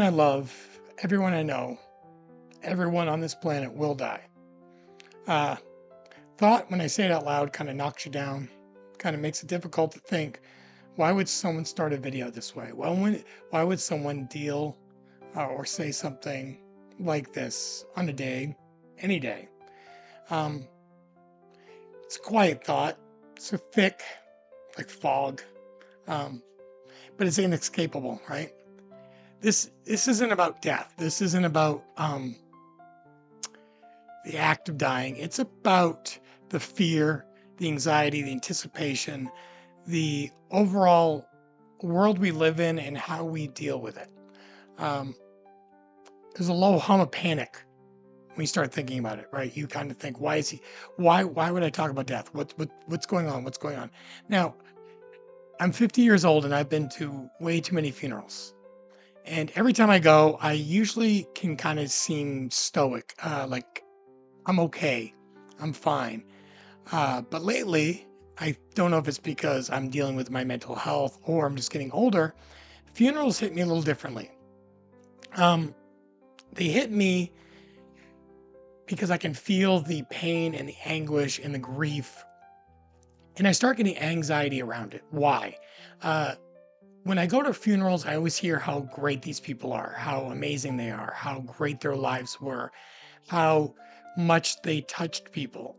everyone I love, everyone I know, everyone on this planet will die. Uh, Thought, when I say it out loud, kind of knocks you down, kind of makes it difficult to think. Why would someone start a video this way? Why would someone deal or say something like this on a day, any day? Um, it's a quiet thought, so thick, like fog, um, but it's inescapable, right? This isn't about death. This isn't about the act of dying. It's about the fear, the anxiety, the anticipation, the overall world we live in, and how we deal with it. Um, there's a low hum of panic when you start thinking about it, right? You kind of think, why is he? Why would I talk about death? What's going on? What's going on? Now, I'm 50 years old, and I've been to way too many funerals. And every time I go, I usually can kind of seem stoic, like I'm okay, I'm fine. But lately, I don't know if it's because I'm dealing with my mental health or I'm just getting older. Funerals hit me a little differently. Um, they hit me because I can feel the pain and the anguish and the grief, and I start getting anxiety around it. Why? Uh, when I go to funerals, I always hear how great these people are, how amazing they are, how great their lives were, how much they touched people.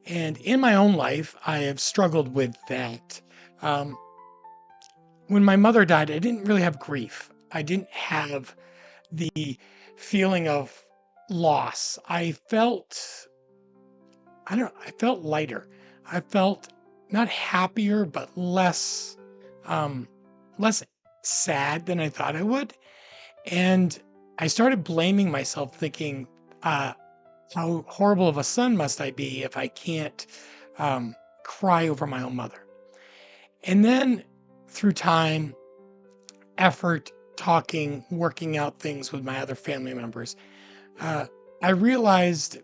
And in my own life, I have struggled with that. Um, when my mother died, I didn't really have grief. I didn't have the feeling of loss. I felt lighter. I felt not happier, but um, less sad than I thought I would. And I started blaming myself, thinking, uh, how horrible of a son must I be if I can't cry over my own mother? And then through time, effort, talking, working out things with my other family members, uh, I realized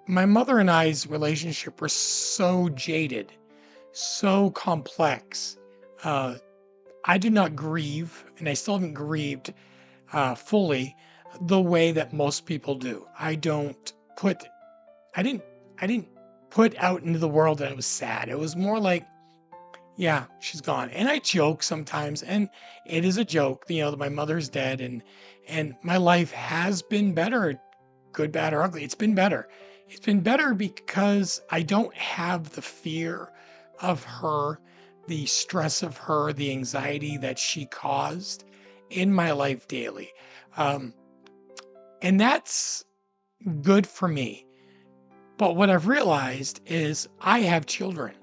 my mother and I's relationship were so jaded, so complex. Uh, I did not grieve, and I still haven't grieved fully the way that most people do. I didn't, I didn't put out into the world that I was sad. It was more like, yeah, she's gone. And I joke sometimes, and it is a joke, that my mother's dead, and my life has been better, good, bad, or ugly. It's been better. It's been better because I don't have the fear of her, the stress of her, the anxiety that she caused in my life daily. Um, and that's good for me. But what I've realized is I have children,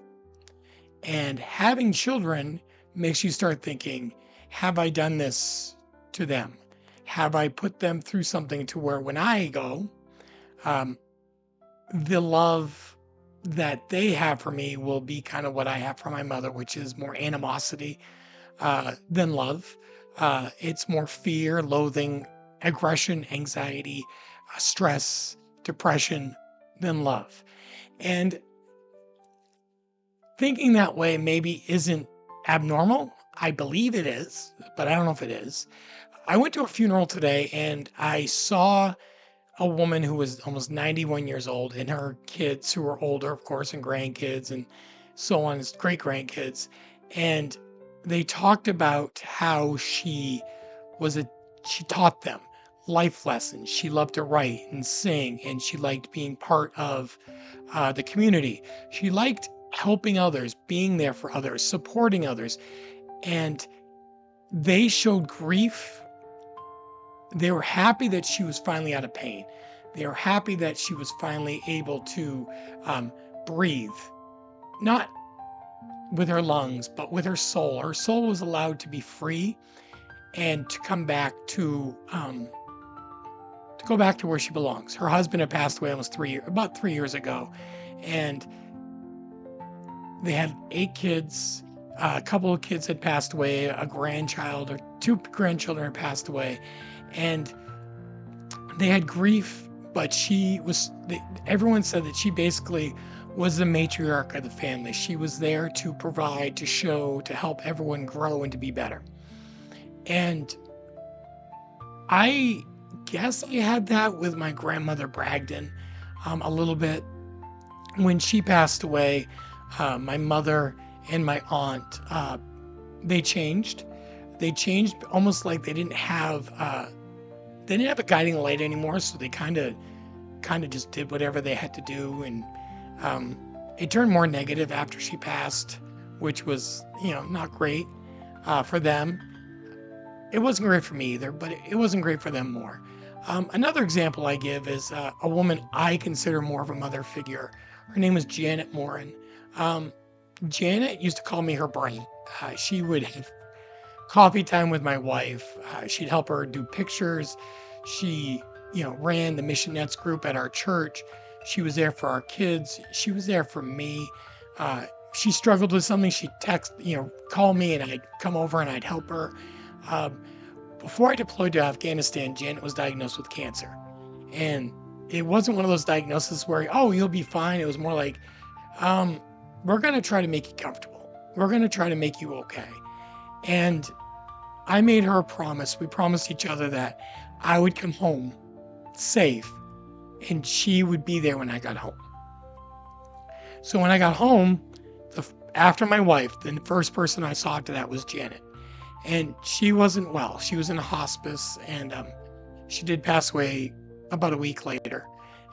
and having children makes you start thinking, have I done this to them? Have I put them through something to where when I go, um, the love that they have for me will be kind of what I have for my mother, which is more animosity than love. It's more fear, loathing, aggression, anxiety, stress, depression than love. And thinking that way maybe isn't abnormal. I believe it is, but I don't know if it is. I went to a funeral today and I saw a woman who was almost 91 years old and her kids who were older, of course, and grandkids and so on, as great grandkids. And they talked about how she taught them life lessons. She loved to write and sing, and she liked being part of the community. She liked helping others, being there for others, supporting others. And they showed grief. They were happy that she was finally out of pain. They were happy that she was finally able to breathe, not with her lungs, but with her soul. Her soul was allowed to be free and to come back to go back to where she belongs. Her husband had passed away about 3 years ago, and they had 8 kids. A couple of kids had passed away. A grandchild or 2 grandchildren had passed away, and they had grief. But everyone said that she basically was the matriarch of the family. She was there to provide, to show, to help everyone grow and to be better. And I guess I had that with my grandmother Bragdon a little bit. When she passed away, my mother and my aunt, they changed. They changed almost like they didn't have a guiding light anymore, so they kind of just did whatever they had to do, and um, it turned more negative after she passed, which was not great for them. It wasn't great for me either, but it wasn't great for them more. Another example I give is a woman I consider more of a mother figure. Her name was Janet Morin. Um, Janet used to call me her brain. She would have coffee time with my wife. She'd help her do pictures. She, ran the missionettes group at our church. She was there for our kids. She was there for me. She struggled with something. She'd call me, and I'd come over and I'd help her. Um, Before I deployed to Afghanistan, Janet was diagnosed with cancer. And it wasn't one of those diagnoses where, oh, you'll be fine. It was more like, um, we're going to try to make you comfortable. We're going to try to make you okay. And I made her a promise. We promised each other that I would come home safe and she would be there when I got home. So when I got home, after my wife, the first person I saw after that was Janet. And she wasn't well. She was in a hospice, and she did pass away about a week later.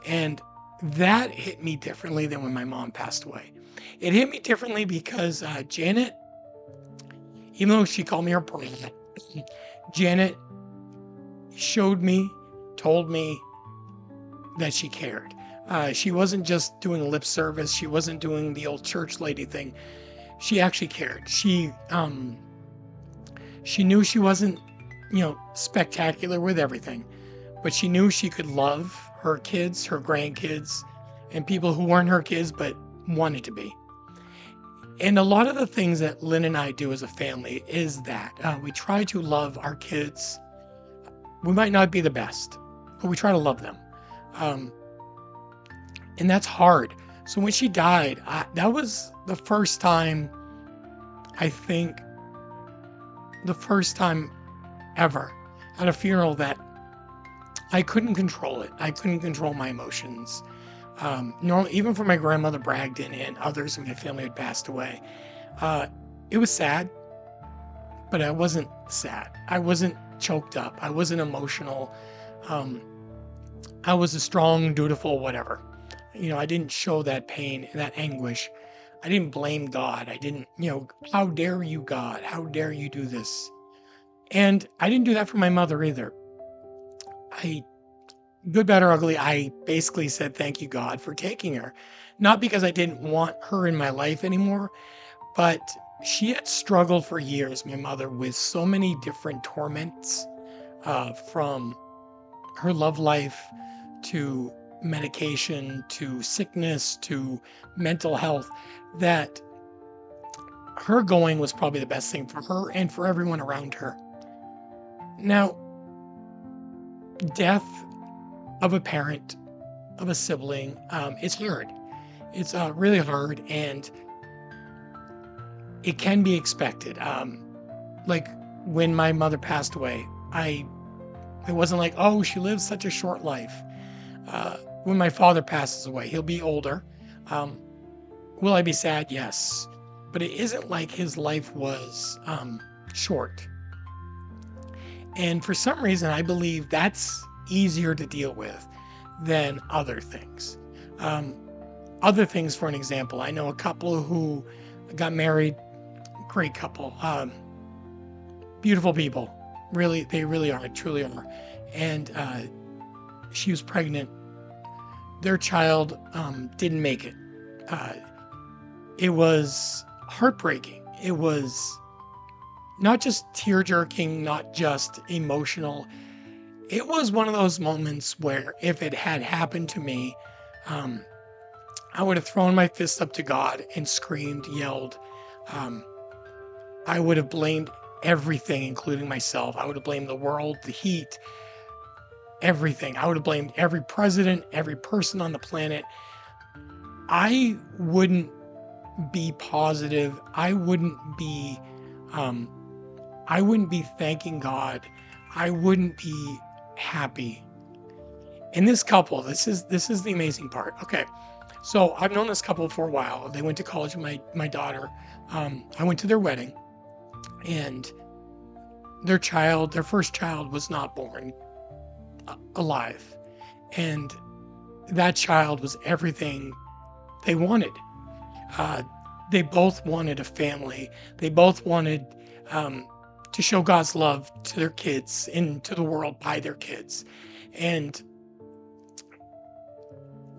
And that hit me differently than when my mom passed away. It hit me differently because Janet, even though she called me her brat, Janet showed me, told me that she cared. She wasn't just doing lip service. She wasn't doing the old church lady thing. She actually cared. She knew she wasn't, spectacular with everything, but she knew she could love her kids, her grandkids, and people who weren't her kids but wanted to be. And a lot of the things that Lynn and I do as a family is that we try to love our kids. We might not be the best, but we try to love them. Um, and that's hard. So when she died, that was the first time, I think, the first time ever at a funeral that I couldn't control it. I couldn't control my emotions. Normally, even for my grandmother Bragdon and others in my family had passed away, it was sad, but I wasn't sad. I wasn't choked up. I wasn't emotional. Um, I was a strong, dutiful, whatever. I didn't show that pain, that anguish. I didn't blame God. I didn't, how dare you, God? How dare you do this? And I didn't do that for my mother either. I, good, bad, or ugly, I basically said, thank you, God, for taking her. Not because I didn't want her in my life anymore, but she had struggled for years, my mother, with so many different torments, from her love life to medication to sickness to mental health, that her going was probably the best thing for her and for everyone around her. Now, death of a parent, of a sibling, it's hard. It's really hard, and it can be expected. Like when my mother passed away, it wasn't like, oh, she lived such a short life. When my father passes away, he'll be older. Will I be sad? Yes. But it isn't like his life was short. And for some reason, I believe that's easier to deal with than other things. Other things, for an example, I know a couple who got married, great couple, beautiful people. Really, they really are, truly are. And she was pregnant. Their child didn't make it. It was heartbreaking. It was not just tear-jerking, not just emotional. It was one of those moments where if it had happened to me, I would have thrown my fist up to God and screamed, yelled. I would have blamed everything, including myself. I would have blamed the world, the heat, everything. I would have blamed every president, every person on the planet. I wouldn't be positive. I wouldn't be thanking God. I wouldn't be happy. And this couple, this is the amazing part. Okay, so I've known this couple for a while. They went to college with my daughter. I went to their wedding, and their first child was not born alive, and that child was everything they wanted. Uh, they both wanted a family. They both wanted to show God's love to their kids and to the world by their kids. And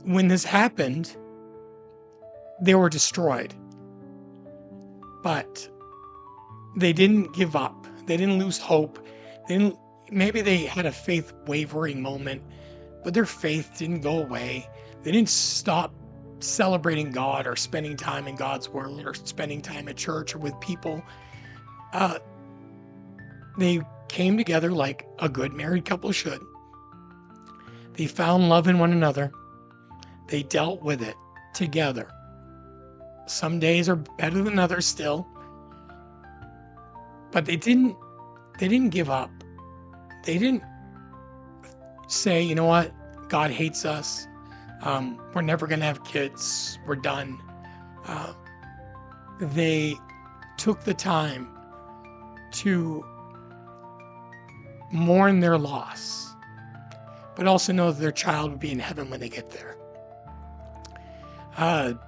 when this happened, they were destroyed. But they didn't give up. They didn't lose hope. Maybe they had a faith wavering moment, but their faith didn't go away. They didn't stop celebrating God or spending time in God's word or spending time at church or with people. They came together like a good married couple should. They found love in one another. They dealt with it together. Some days are better than others still, but they didn't give up. They didn't say, you know what, God hates us. We're never going to have kids. We're done. They took the time to mourn their loss, but also know that their child will be in heaven when they get there. And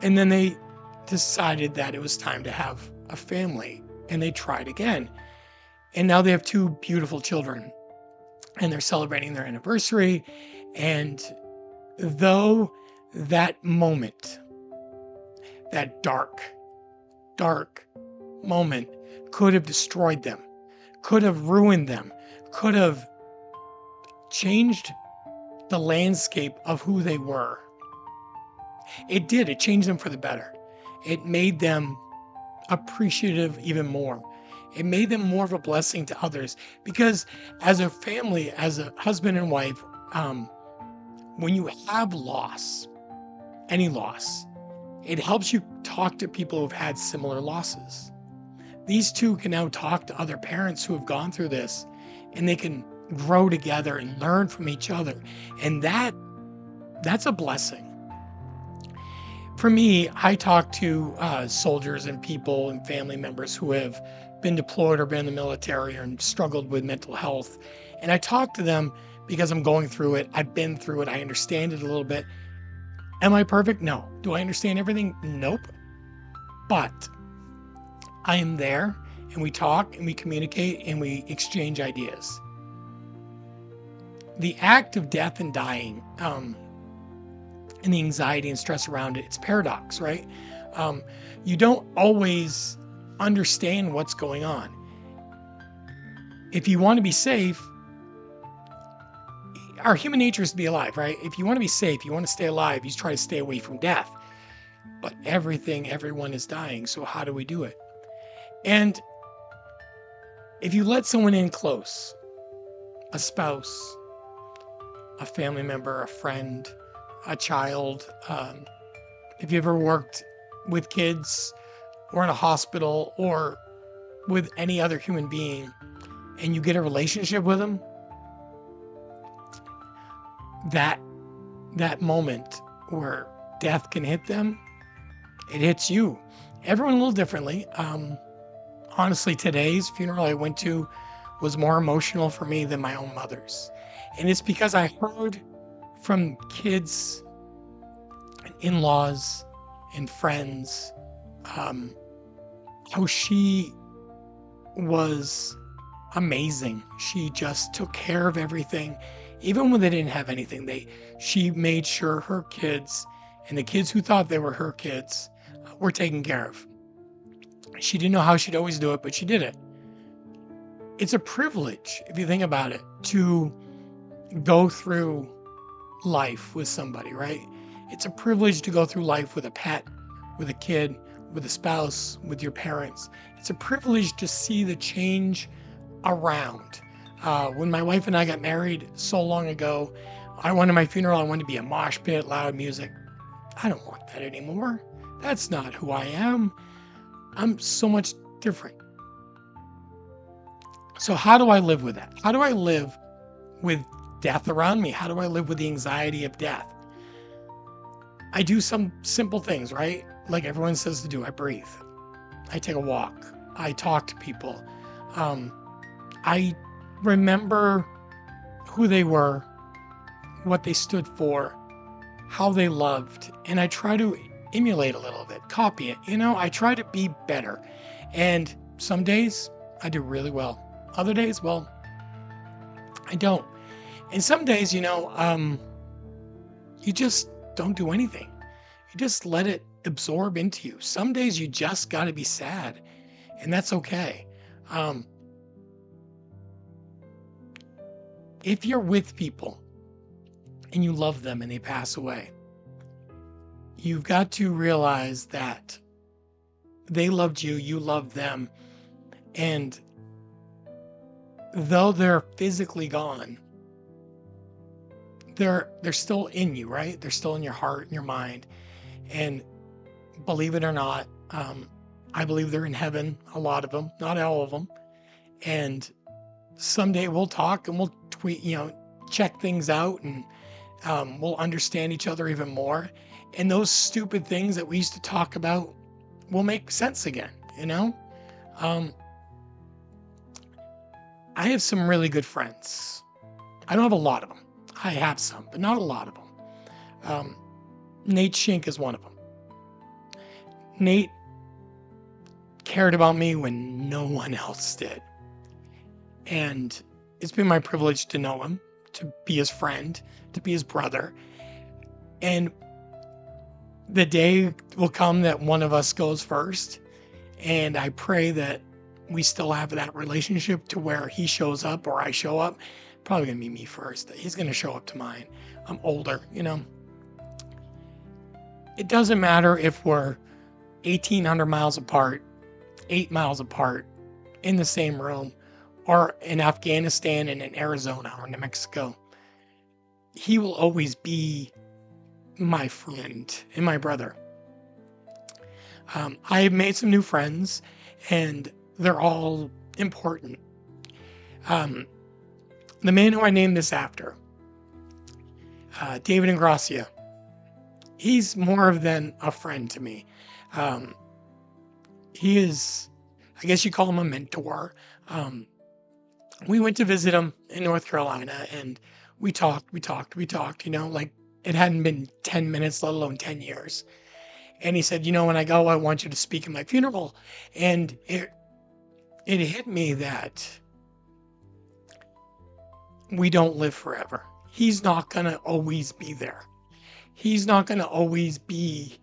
then they decided that it was time to have a family, and they tried again. And now they have two beautiful children, and they're celebrating their anniversary. And though that moment, that dark moment could have destroyed them, could have ruined them, could have changed the landscape of who they were. It did. It changed them for the better. It made them appreciative even more. It made them more of a blessing to others, because as a family, as a husband and wife, when you have loss, any loss, it helps you talk to people who've had similar losses. These two can now talk to other parents who have gone through this, and they can grow together and learn from each other. And that's a blessing. For me, I talk to soldiers and people and family members who have been deployed or been in the military and struggled with mental health. And I talk to them because I'm going through it. I've been through it. I understand it a little bit. Am I perfect? No. Do I understand everything? Nope. But I am there, and we talk and we communicate and we exchange ideas. The act of death and dying, and the anxiety and stress around it, it's paradox, right? You don't always understand what's going on. If you want to be safe, our human nature is to be alive, right? If you want to be safe, you want to stay alive, you try to stay away from death. But everyone is dying, so how do we do it? And if you let someone in close, a spouse, a family member, a friend, a child, if you ever worked with kids or in a hospital or with any other human being, and you get a relationship with them, that moment where death can hit them, it hits you. Everyone a little differently. Honestly, today's funeral I went to was more emotional for me than my own mother's. And it's because I heard from kids and in-laws and friends how she was amazing. She just took care of everything. Even when they didn't have anything, she made sure her kids and the kids who thought they were her kids were taken care of. She didn't know how she'd always do it, but she did it. It's a privilege, if you think about it, to go through life with somebody, right? It's a privilege to go through life with a pet, with a kid, with a spouse, with your parents. It's a privilege to see the change around. When my wife and I got married so long ago, I wanted my funeral, I wanted to be a mosh pit, loud music. I don't want that anymore. That's not who I am. I'm so much different. So how do I live with that? How do I live with death around me? How do I live with the anxiety of death? I do some simple things, right? Like everyone says to do. I breathe. I take a walk. I talk to people. Um, I remember who they were, what they stood for, how they loved, and I try to emulate a little bit, copy it. I try to be better. And some days I do really well. Other days, well, I don't. And some days, you just don't do anything. You just let it absorb into you. Some days you just got to be sad, and that's okay. Um, if you're with people and you love them and they pass away, you've got to realize that they loved you, you loved them, and though they're physically gone, they're still in you, right? They're still in your heart and your mind. And believe it or not, I believe they're in heaven, a lot of them, not all of them. And someday we'll talk and we'll tweet, check things out, and we'll understand each other even more. And those stupid things that we used to talk about will make sense again. Um, I have some really good friends. I don't have a lot of them. I have some, but not a lot of them. Um, Nate Shink is one of them. Nate cared about me when no one else did. And it's been my privilege to know him, to be his friend, to be his brother. And the day will come that one of us goes first. And I pray that we still have that relationship to where he shows up or I show up. Probably going to be me first. He's going to show up to mine. I'm older. It doesn't matter if we're 1,800 miles apart, 8 miles apart, in the same room, or in Afghanistan and in Arizona or New Mexico. He will always be my friend and my brother. I have made some new friends, and they're all important. The man who I named this after, David Ingracia, he's more than a friend to me. He is, I guess you call him a mentor. We went to visit him in North Carolina, and we talked, like it hadn't been 10 minutes, let alone 10 years. And he said, when I go, I want you to speak at my funeral. And it hit me that we don't live forever. He's not going to always be there. He's not going to always be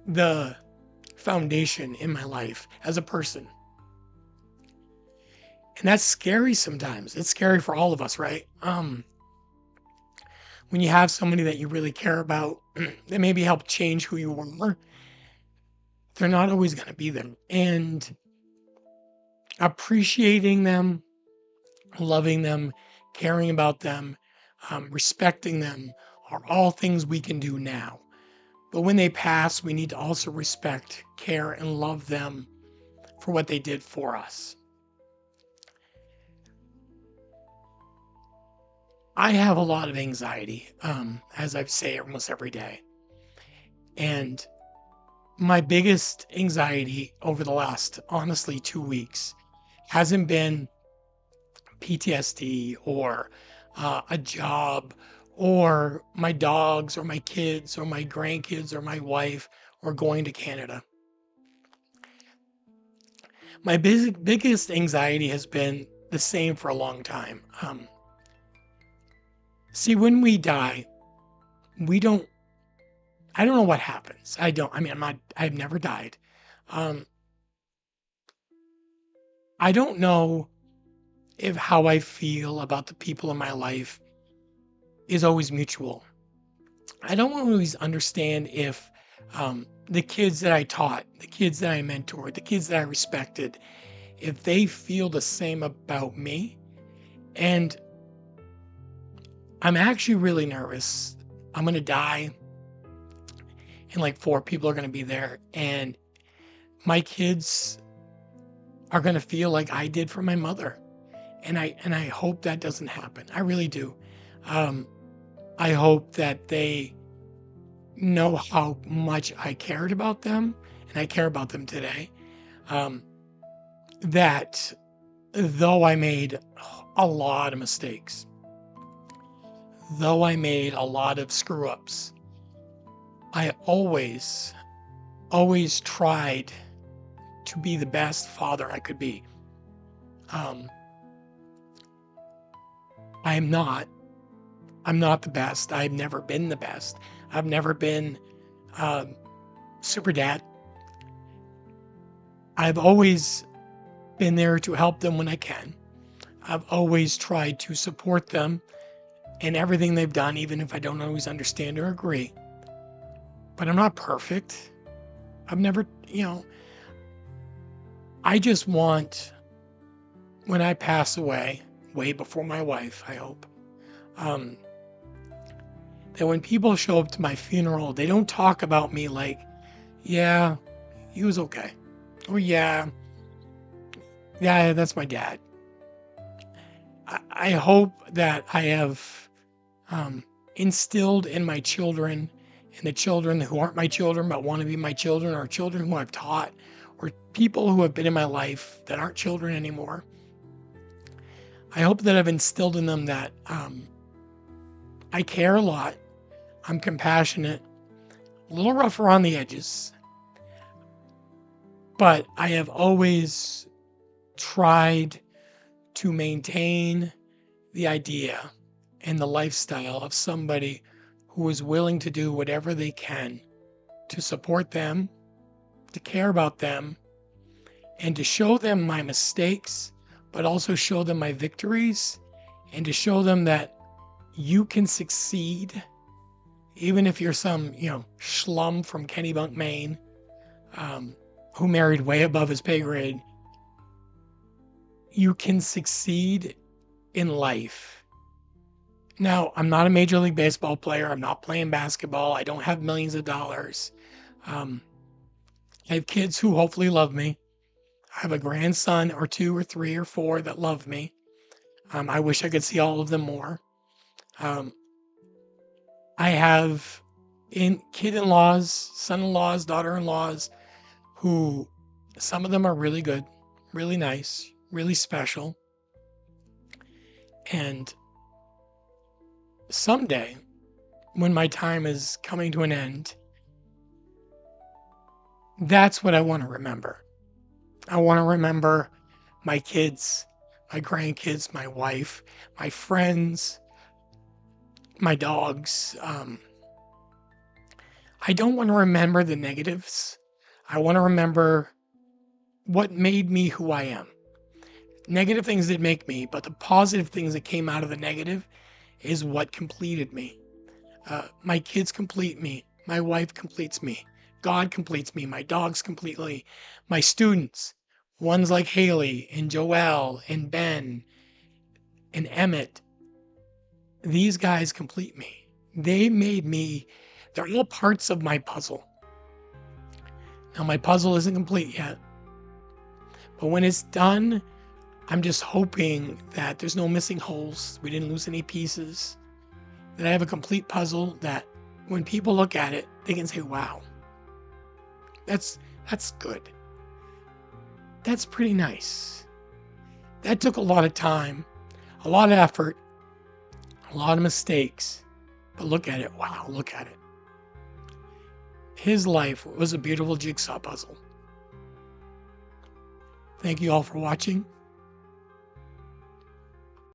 the foundation in my life as a person. And that's scary sometimes. It's scary for all of us, right? When you have somebody that you really care about that maybe helped change who you were, they're not always going to be there. And appreciating them, loving them, caring about them, respecting them are all things we can do now. But when they pass, we need to also respect, care, and love them for what they did for us. I have a lot of anxiety, as I say almost every day. And my biggest anxiety over the last, honestly, 2 weeks hasn't been PTSD or a job or my dogs or my kids or my grandkids or my wife or going to Canada. My biggest anxiety has been the same for a long time. See, when we die, I don't know what happens. I've never died. I don't know if how I feel about the people in my life is always mutual. I don't always understand if the kids that I taught, the kids that I mentored, the kids that I respected, if they feel the same about me. And I'm actually really nervous. I'm going to die, and like 4 people are going to be there. And my kids are going to feel like I did for my mother. And I hope that doesn't happen. I really do. Um, I hope that they know how much I cared about them, and I care about them today. Um, that though I made a lot of mistakes, though I made a lot of screw ups, I always tried to be the best father I could be. Um, I'm not. I'm not the best. I've never been the best. I've never been um, super dad. I've always been there to help them when I can. I've always tried to support them in everything they've done, even if I don't always understand or agree. But I'm not perfect. I've never, I just want, when I pass away, way before my wife, I hope, um, that when people show up to my funeral, they don't talk about me like, yeah, he was okay. Or yeah, that's my dad. I hope that I have instilled in my children and the children who aren't my children but want to be my children, or children who I've taught, or people who have been in my life that aren't children anymore. I hope that I've instilled in them that I care a lot. I'm compassionate, a little rough around the edges, but I have always tried to maintain the idea and the lifestyle of somebody who is willing to do whatever they can to support them, to care about them, and to show them my mistakes, but also show them my victories, and to show them that you can succeed even if you're some, schlum from Kennebunk, Maine, who married way above his pay grade. You can succeed in life. Now, I'm not a Major League Baseball player. I'm not playing basketball. I don't have millions of dollars. I have kids who hopefully love me. I have a grandson or two or three or four that love me. I wish I could see all of them more. Um, I have kid-in-laws, son-in-laws, daughter-in-laws who, some of them are really good, really nice, really special. And someday, when my time is coming to an end, that's what I want to remember. I want to remember my kids, my grandkids, my wife, my friends, my dogs. I don't want to remember the negatives. I want to remember what made me who I am. Negative things did make me, but the positive things that came out of the negative is what completed me. My kids complete me. My wife completes me. God completes me. My dogs complete me. My students, ones like Haley and Joelle and Ben and Emmett, these guys complete me. They made me, they're all parts of my puzzle. Now, my puzzle isn't complete yet, but when it's done, I'm just hoping that there's no missing holes. We didn't lose any pieces. That I have a complete puzzle that when people look at it, they can say, wow, that's good. That's pretty nice. That took a lot of time, a lot of effort, a lot of mistakes. But look at it. Wow, look at it. His life was a beautiful jigsaw puzzle. Thank you all for watching.